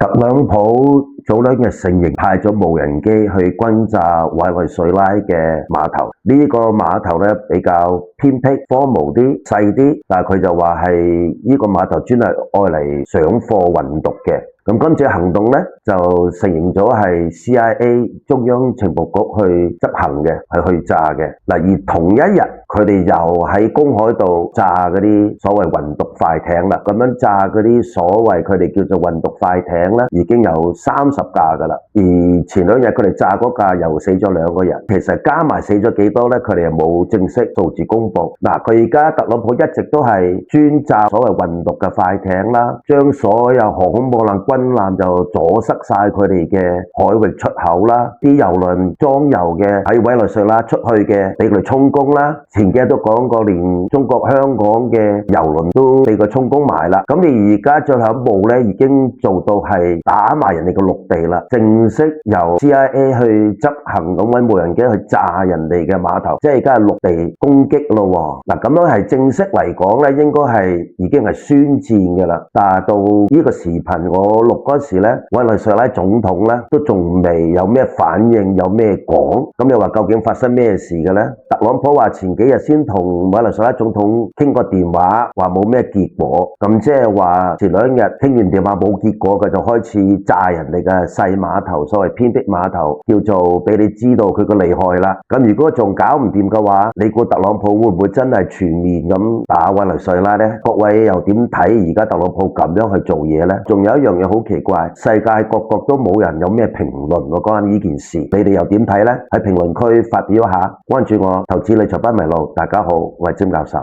特朗普早兩日承認派咗無人機去轟炸委內瑞拉嘅碼頭，呢個碼頭咧比較偏僻、荒蕪啲、細啲，但係佢就話係呢個碼頭專係愛嚟上貨運毒嘅。咁今次行動咧就承認咗係 CIA 中央情報局去執行嘅，係去炸嘅。嗱，而同一日佢哋又喺公海度炸嗰啲所謂運毒快艇啦，咁樣炸嗰啲所謂佢哋叫做運毒快艇咧，已經有30架噶啦。而前兩日佢哋炸嗰架又死咗2個人，其實加埋死咗幾多咧，佢哋又冇正式數字公布。嗱，佢而家特朗普一直都係專炸所謂運毒嘅快艇啦，將所有航空母艦、軍艦就阻塞晒佢哋嘅海域出口啦，啲油輪裝油嘅喺委內瑞拉出去嘅俾佢哋充公啦。前幾日都講過，連中國香港嘅油輪都俾佢充公埋啦。咁你而家最後一步咧，已經做到係打埋人哋個陸地啦，正式由 CIA 去執行咁搵無人機去炸人哋嘅碼頭，即係而家係陸地攻擊咯。嗱，咁樣係正式嚟講咧，應該係已經係宣戰嘅啦。但係到呢個視頻我錄嗰時咧，委內瑞拉總統咧都仲未有咩反應，有咩講。咁你話究竟發生咩事嘅咧？特朗普話前幾日先同委內瑞拉總統傾過電話，話冇咩結果。咁即係話前2日傾完電話冇結果，佢就開始炸人哋嘅細碼頭，所謂偏僻碼頭，叫做俾你知道佢個厲害啦。咁如果仲搞唔掂嘅話，你估特朗普會唔會真係全面咁打委內瑞拉呢？各位又點睇而家特朗普咁樣去做嘢呢？仲有一樣嘢好奇怪，世界各國都冇人有咩評論喎，關於呢件事，你哋又點睇呢？喺評論區發表一下，關注我投資理財不迷路。大家好，我係詹教授。